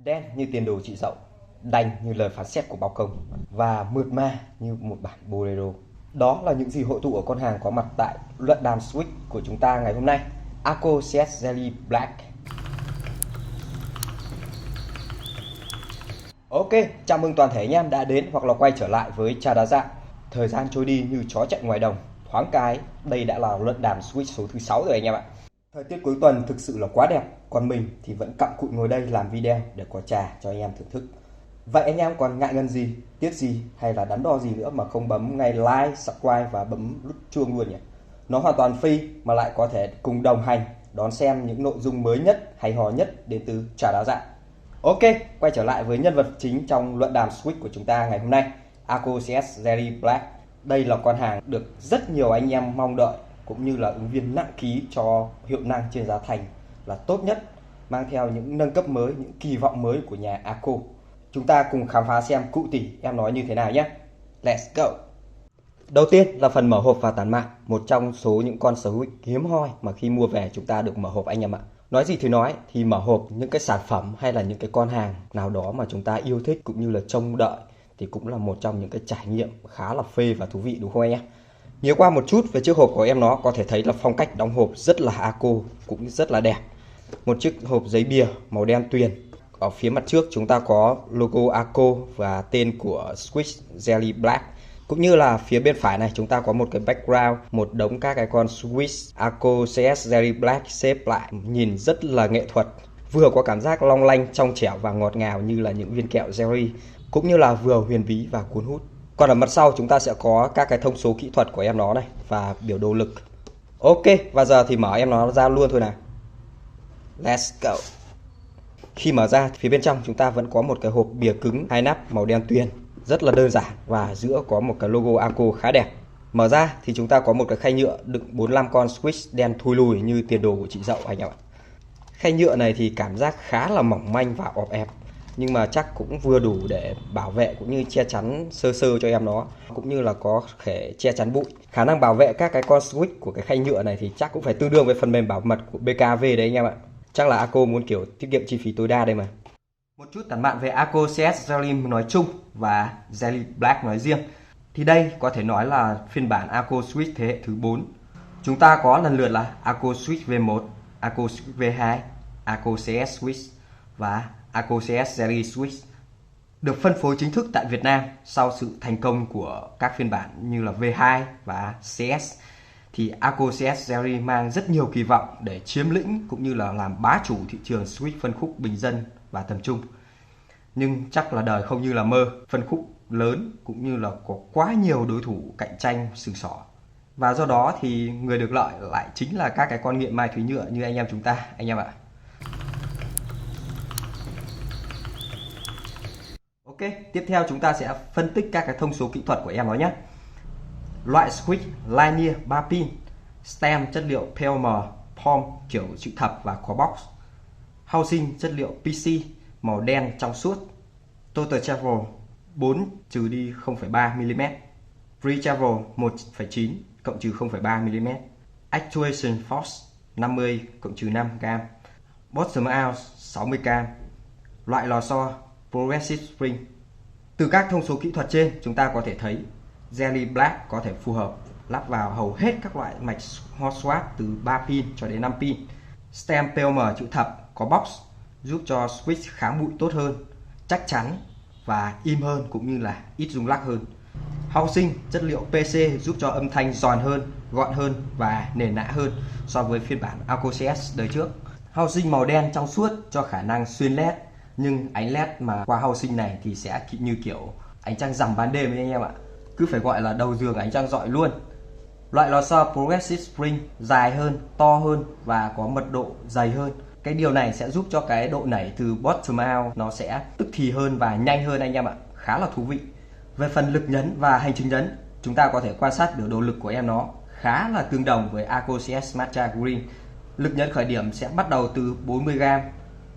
Đen như tiền đồ chị dậu, đành như lời phán xét của bao công và mượt mà như một bản bolero. Đó là những gì hội tụ ở con hàng có mặt tại luận đàm Switch của chúng ta ngày hôm nay. Arco CS Jelly Black. Ok, chào mừng toàn thể anh em đã đến hoặc là quay trở lại với Trà Đá Dạ. Thời gian trôi đi như chó chạy ngoài đồng. Thoáng cái, đây đã là luận đàm Switch số thứ 6 rồi anh em ạ. Thời tiết cuối tuần thực sự là quá đẹp, còn mình thì vẫn cặm cụi ngồi đây làm video để có trà cho anh em thưởng thức. Vậy anh em còn ngại ngần gì, tiếc gì hay là đắn đo gì nữa mà không bấm ngay like, subscribe và bấm nút chuông luôn nhỉ? Nó hoàn toàn free mà lại có thể cùng đồng hành đón xem những nội dung mới nhất, hay ho nhất đến từ Trà Đá Dạ. Ok, quay trở lại với nhân vật chính trong luận đàm Switch của chúng ta ngày hôm nay, Arco CS Jelly Black. Đây là con hàng được rất nhiều anh em mong đợi cũng như là ứng viên nặng ký cho hiệu năng trên giá thành là tốt nhất, mang theo những nâng cấp mới, những kỳ vọng mới của nhà Arco. Chúng ta cùng khám phá xem cụ tỷ em nói như thế nào nhé. Let's go! Đầu tiên là phần mở hộp và tản mạn, một trong số những con sở hữu hiếm hoi mà khi mua về chúng ta được mở hộp anh em ạ. Nói gì thì nói, thì mở hộp những cái sản phẩm hay là những cái con hàng nào đó mà chúng ta yêu thích cũng như là trông đợi thì cũng là một trong những cái trải nghiệm khá là phê và thú vị, đúng không anh em? Nhớ qua một chút về chiếc hộp của em, nó có thể thấy là phong cách đóng hộp rất là Arco, cũng rất là đẹp. Một chiếc hộp giấy bìa màu đen tuyền. Ở phía mặt trước chúng ta có logo Arco và tên của Switch Jelly Black. Cũng như là phía bên phải này chúng ta có một cái background, một đống các cái con Switch Arco CS Jelly Black xếp lại, nhìn rất là nghệ thuật. Vừa có cảm giác long lanh, trong trẻo và ngọt ngào như là những viên kẹo jelly, cũng như là vừa huyền bí và cuốn hút. Còn ở mặt sau chúng ta sẽ có các cái thông số kỹ thuật của em nó này và biểu đồ lực. Ok, và giờ thì mở em nó ra luôn thôi nào. Let's go. Khi mở ra, phía bên trong chúng ta vẫn có một cái hộp bìa cứng hai nắp màu đen tuyền, rất là đơn giản và giữa có một cái logo Arco khá đẹp. Mở ra thì chúng ta có một cái khay nhựa đựng 45 con Switch đen thui lùi như tiền đồ của chị dậu anh em ạ. Khay nhựa này thì cảm giác khá là mỏng manh và ọp ẹp, nhưng mà chắc cũng vừa đủ để bảo vệ cũng như che chắn sơ sơ cho em nó, cũng như là có thể che chắn bụi. Khả năng bảo vệ các cái con Switch của cái khay nhựa này thì chắc cũng phải tương đương với phần mềm bảo mật của BKV đấy anh em ạ. Chắc là Arco muốn kiểu tiết kiệm chi phí tối đa đây mà. Một chút tản mạn về Arco CS Jelly nói chung và Jelly Black nói riêng. Thì đây có thể nói là phiên bản Arco Switch thế hệ thứ 4. Chúng ta có lần lượt là Arco Switch V1, Arco Switch V2, Arco CS Switch và Arco CS Jelly Switch. Được phân phối chính thức tại Việt Nam sau sự thành công của các phiên bản như là V2 và CS. Thì Arco CS Jelly mang rất nhiều kỳ vọng để chiếm lĩnh cũng như là làm bá chủ thị trường Switch phân khúc bình dân và tầm trung. Nhưng chắc là đời không như là mơ, phân khúc lớn cũng như là có quá nhiều đối thủ cạnh tranh sừng sỏ. Và do đó thì người được lợi lại chính là các cái con nghiện mai thúy nhựa như anh em chúng ta, anh em ạ. Ok, tiếp theo chúng ta sẽ phân tích các cái thông số kỹ thuật của em nó nhé. Loại Switch Linear 3 pin, stem chất liệu PLM, POM kiểu chữ thập và có box. Housing chất liệu PC, màu đen trong suốt. Total travel 4 trừ đi 0,3 mm. Free travel 1,9 cộng trừ 0,3 mm. Actuation force 50 cộng trừ 5 g. Bottom out 60 g. Loại lò xo Progressive Spring. Từ các thông số kỹ thuật trên chúng ta có thể thấy Jelly Black có thể phù hợp lắp vào hầu hết các loại mạch hot swap từ 3 pin cho đến 5 pin. Stem PLM chữ thập có box giúp cho Switch kháng bụi tốt hơn, chắc chắn và im hơn cũng như là ít rung lắc hơn. Housing chất liệu PC giúp cho âm thanh giòn hơn, gọn hơn và nền nã hơn so với phiên bản Arco CS đời trước. Housing màu đen trong suốt cho khả năng xuyên LED, nhưng ánh LED mà qua housing này thì sẽ như kiểu ánh trăng rằm ban đêm ấy anh em ạ. Cứ phải gọi là đầu giường ánh trăng rọi luôn. Loại lò xo Progressive Spring dài hơn, to hơn và có mật độ dày hơn. Cái điều này sẽ giúp cho cái độ nảy từ bottom out nó sẽ tức thì hơn và nhanh hơn anh em ạ. Khá là thú vị. Về phần lực nhấn và hành trình nhấn, chúng ta có thể quan sát biểu đồ lực của em nó khá là tương đồng với Arco CS Matcha Green. Lực nhấn khởi điểm sẽ bắt đầu từ 40g,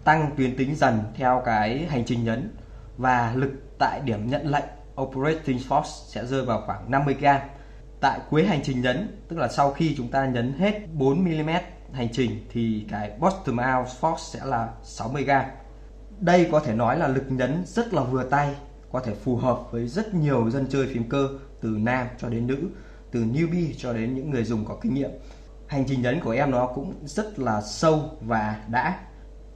tăng tuyến tính dần theo cái hành trình nhấn, và lực tại điểm nhận lệnh Operating Force sẽ rơi vào khoảng 50g. Tại cuối hành trình nhấn, tức là sau khi chúng ta nhấn hết 4mm hành trình thì cái bottom out force sẽ là 60g. Đây có thể nói là lực nhấn rất là vừa tay, có thể phù hợp với rất nhiều dân chơi phím cơ, từ nam cho đến nữ, từ newbie cho đến những người dùng có kinh nghiệm. Hành trình nhấn của em nó cũng rất là sâu và đã.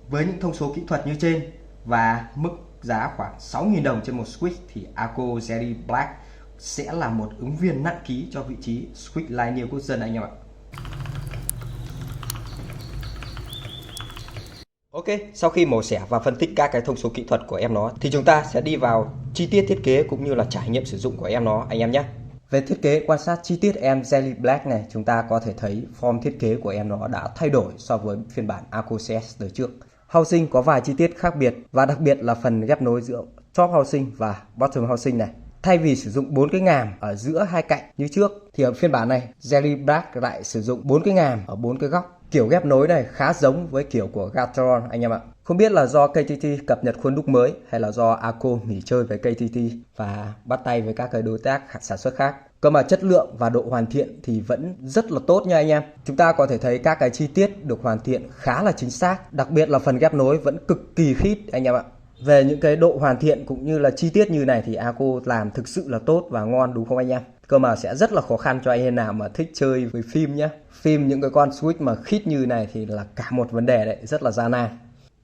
Với những thông số kỹ thuật như trên và mức giá khoảng 6.000 đồng trên một switch thì Ako Jerry Black sẽ là một ứng viên nặng ký cho vị trí switch linear quốc dân anh em ạ. Ok, sau khi mổ xẻ và phân tích các cái thông số kỹ thuật của em nó thì chúng ta sẽ đi vào chi tiết thiết kế cũng như là trải nghiệm sử dụng của em nó anh em nhé. Về thiết kế, quan sát chi tiết em Jerry Black này, chúng ta có thể thấy form thiết kế của em nó đã thay đổi so với phiên bản Ako CS đời trước. Housing có vài chi tiết khác biệt và đặc biệt là phần ghép nối giữa top housing và bottom housing này. Thay vì sử dụng 4 cái ngàm ở giữa hai cạnh như trước thì ở phiên bản này Jerry Black lại sử dụng 4 cái ngàm ở 4 cái góc. Kiểu ghép nối này khá giống với kiểu của Gateron anh em ạ. Không biết là do KTT cập nhật khuôn đúc mới hay là do Ako nghỉ chơi với KTT và bắt tay với các cái đối tác sản xuất khác. Cơ mà chất lượng và độ hoàn thiện thì vẫn rất là tốt nha anh em. Chúng ta có thể thấy các cái chi tiết được hoàn thiện khá là chính xác. Đặc biệt là phần ghép nối vẫn cực kỳ khít anh em ạ. Về những cái độ hoàn thiện cũng như là chi tiết như này thì Ako làm thực sự là tốt và ngon đúng không anh em? Cơ mà sẽ rất là khó khăn cho anh em nào mà thích chơi với phim nhé. Phim những cái con switch mà khít như này thì là cả một vấn đề đấy, rất là gian nan.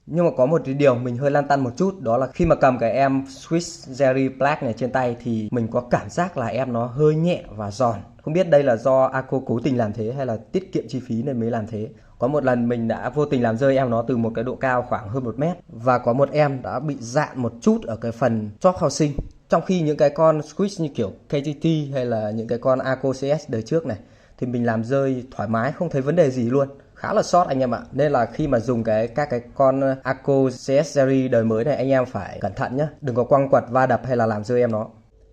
Nhưng mà có một cái điều mình hơi lăn tăn một chút, đó là khi mà cầm cái em Switch Jerry Black này trên tay thì mình có cảm giác là em nó hơi nhẹ và giòn. Không biết đây là do Ako cố tình làm thế hay là tiết kiệm chi phí nên mới làm thế. Có một lần mình đã vô tình làm rơi em nó từ một cái độ cao khoảng hơn 1 mét và có một em đã bị dạn một chút ở cái phần top housing. Trong khi những cái con switch như kiểu KTT hay là những cái con Ako CS đời trước này thì mình làm rơi thoải mái, không thấy vấn đề gì luôn. Khá là sót anh em ạ. Nên là khi mà dùng các cái con Ako CS series đời mới này anh em phải cẩn thận nhé. Đừng có quăng quật va đập hay là làm rơi em nó.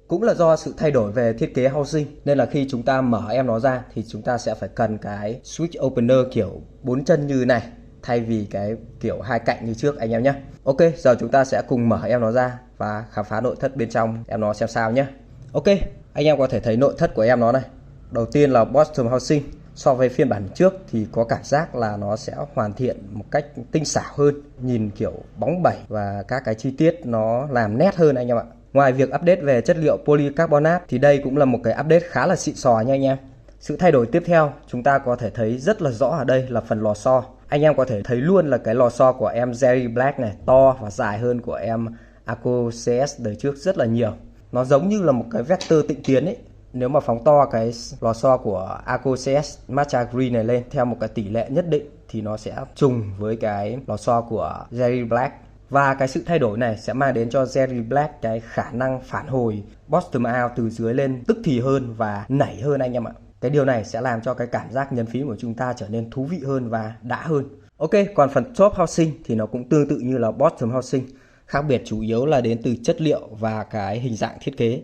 Cũng là do sự thay đổi về thiết kế housing nên là khi chúng ta mở em nó ra thì chúng ta sẽ phải cần cái switch opener kiểu 4 chân như này thay vì cái kiểu hai cạnh như trước anh em nhé. Ok, giờ chúng ta sẽ cùng mở em nó ra và khám phá nội thất bên trong em nó xem sao nhé. Ok, anh em có thể thấy nội thất của em nó này. Đầu tiên là bottom housing. So với phiên bản trước thì có cảm giác là nó sẽ hoàn thiện một cách tinh xảo hơn, nhìn kiểu bóng bẩy và các cái chi tiết nó làm nét hơn anh em ạ. Ngoài việc update về chất liệu polycarbonate thì đây cũng là một cái update khá là xịn sò nha anh em. Sự thay đổi tiếp theo chúng ta có thể thấy rất là rõ ở đây là phần lò xo. Anh em có thể thấy luôn là cái lò xo của em Jerry Black này to và dài hơn của em Ako CS đời trước rất là nhiều. Nó giống như là một cái vector tịnh tiến ấy. Nếu mà phóng to cái lò xo của Ako CS Matcha Green này lên theo một cái tỷ lệ nhất định thì nó sẽ trùng với cái lò xo của Jerry Black. Và cái sự thay đổi này sẽ mang đến cho Jerry Black cái khả năng phản hồi bottom out từ dưới lên tức thì hơn và nảy hơn anh em ạ. Cái điều này sẽ làm cho cái cảm giác nhấn phím của chúng ta trở nên thú vị hơn và đã hơn. Ok, còn phần top housing thì nó cũng tương tự như là bottom housing. Khác biệt chủ yếu là đến từ chất liệu và cái hình dạng thiết kế.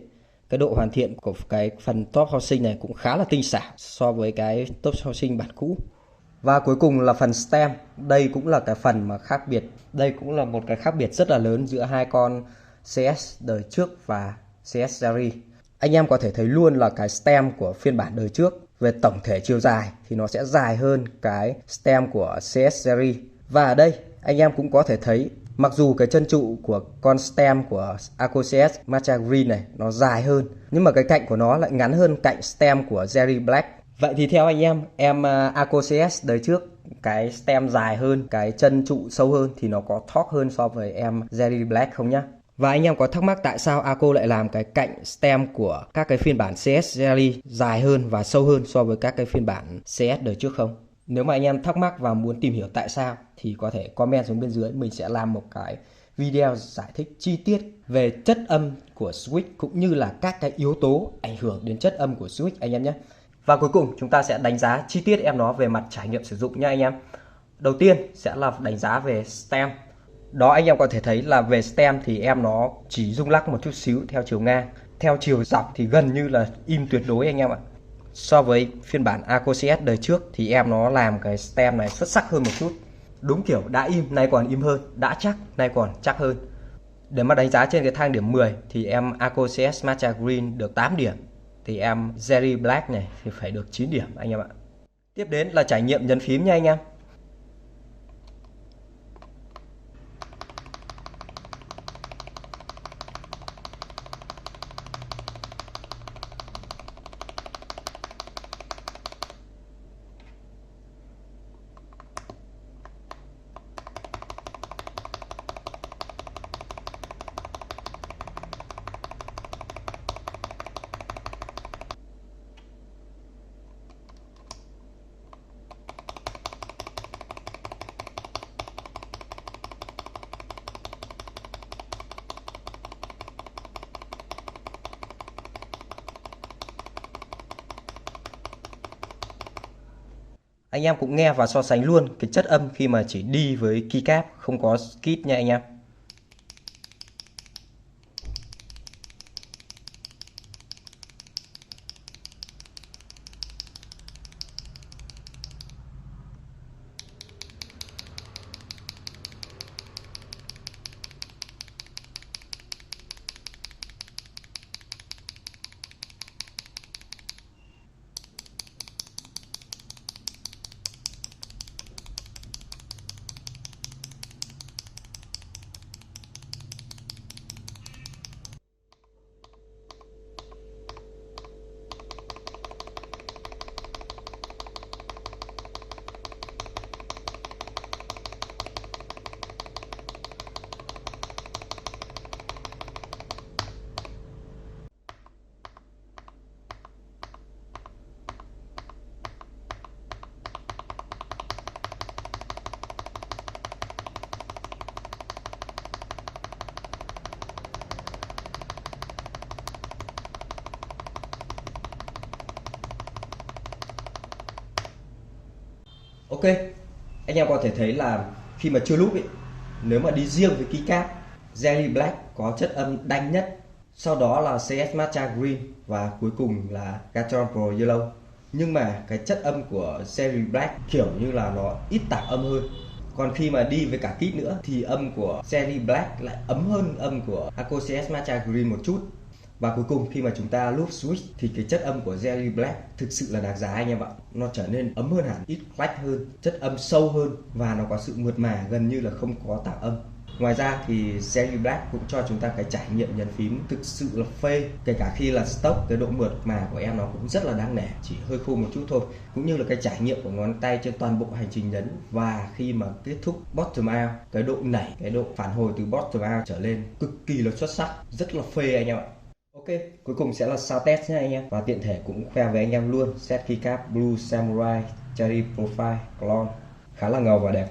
Cái độ hoàn thiện của cái phần top housing này cũng khá là tinh xảo so với cái top housing bản cũ. Và cuối cùng là phần stem. Đây cũng là cái phần mà khác biệt. Đây cũng là một cái khác biệt rất là lớn giữa hai con CS đời trước và CS series. Anh em có thể thấy luôn là cái stem của phiên bản đời trước về tổng thể chiều dài thì nó sẽ dài hơn cái stem của CS series. Và ở đây anh em cũng có thể thấy mặc dù cái chân trụ của con stem của Ako CS Matcha Green này nó dài hơn, nhưng mà cái cạnh của nó lại ngắn hơn cạnh stem của Jerry Black. Vậy thì theo anh em Ako CS đời trước cái stem dài hơn, cái chân trụ sâu hơn thì nó có torque hơn so với em Jerry Black không nhá? Và anh em có thắc mắc tại sao Ako lại làm cái cạnh stem của các cái phiên bản CS series dài hơn và sâu hơn so với các cái phiên bản CS đời trước không? Nếu mà anh em thắc mắc và muốn tìm hiểu tại sao thì có thể comment xuống bên dưới, mình sẽ làm một cái video giải thích chi tiết về chất âm của switch cũng như là các cái yếu tố ảnh hưởng đến chất âm của switch anh em nhé. Và cuối cùng chúng ta sẽ đánh giá chi tiết em nó về mặt trải nghiệm sử dụng nha anh em. Đầu tiên sẽ là đánh giá về stem. Đó anh em có thể thấy là về stem thì em nó chỉ rung lắc một chút xíu theo chiều ngang. Theo chiều dọc thì gần như là im tuyệt đối anh em ạ. So với phiên bản Ako CS đời trước thì em nó làm cái stem này xuất sắc hơn một chút. Đúng kiểu đã im nay còn im hơn, đã chắc nay còn chắc hơn. Để mà đánh giá trên cái thang điểm 10 thì em Ako CS Matcha Green được 8 điểm. Thì em Jerry Black này thì phải được 9 điểm anh em ạ. Tiếp đến là trải nghiệm nhấn phím nha anh em. Anh em cũng nghe và so sánh luôn cái chất âm khi mà chỉ đi với keycap không có skip nha anh em. Ok, anh em có thể thấy là khi mà chưa loop ấy, nếu mà đi riêng với keycap, Jelly Black có chất âm đanh nhất, sau đó là CS Matcha Green và cuối cùng là Gatron Pro Yellow. Nhưng mà cái chất âm của Jelly Black kiểu như là nó ít tạp âm hơn. Còn khi mà đi với cả kit nữa thì âm của Jelly Black lại ấm hơn âm của Aqua CS Matcha Green một chút. Và cuối cùng khi mà chúng ta loop switch thì cái chất âm của Jelly Black thực sự là đáng giá anh em ạ. Nó trở nên ấm hơn hẳn, ít clash hơn, chất âm sâu hơn và nó có sự mượt mà gần như là không có tạp âm. Ngoài ra thì Jelly Black cũng cho chúng ta cái trải nghiệm nhấn phím thực sự là phê. Kể cả khi là stock, cái độ mượt mà của em nó cũng rất là đáng nể, chỉ hơi khô một chút thôi. Cũng như là cái trải nghiệm của ngón tay trên toàn bộ hành trình nhấn. Và khi mà kết thúc bottom out, cái độ nảy, cái độ phản hồi từ bottom out trở lên cực kỳ là xuất sắc, rất là phê anh em ạ. Ok, cuối cùng sẽ là sound test nhé anh em. Và tiện thể cũng khoe với anh em luôn set keycap Blue Samurai Cherry Profile Clone khá là ngầu và đẹp.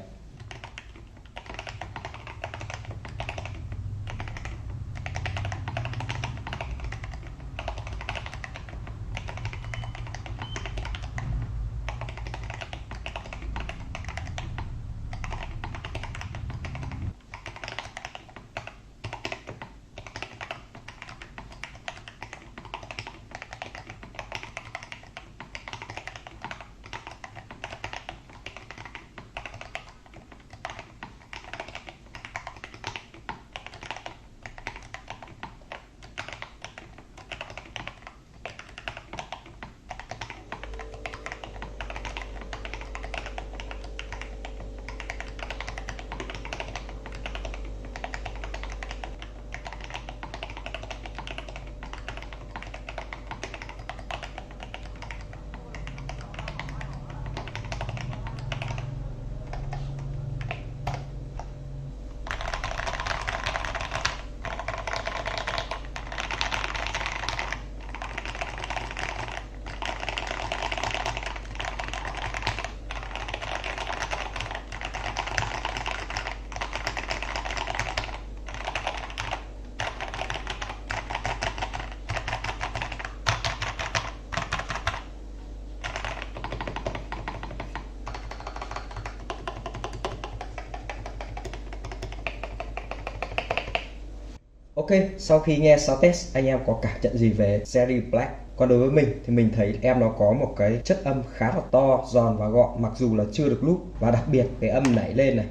Ok, sau khi nghe sound test, anh em có cảm nhận gì về Cherry Black? Còn đối với mình thì mình thấy em nó có một cái chất âm khá là to, giòn và gọn mặc dù là chưa được loop. Và đặc biệt cái âm nảy lên này,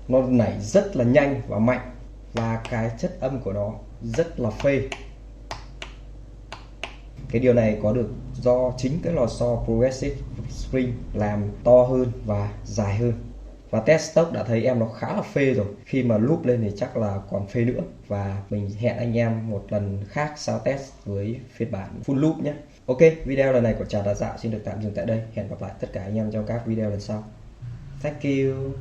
nó nảy rất là nhanh và mạnh. Và cái chất âm của nó rất là phê. Cái điều này có được do chính cái lò xo Progressive Spring làm to hơn và dài hơn. Và test stock đã thấy em nó khá là phê rồi. Khi mà loop lên thì chắc là còn phê nữa. Và mình hẹn anh em một lần khác sound test với phiên bản full loop nhé. Ok, video lần này của Trà Đá Dạo xin được tạm dừng tại đây. Hẹn gặp lại tất cả anh em trong các video lần sau. Thank you.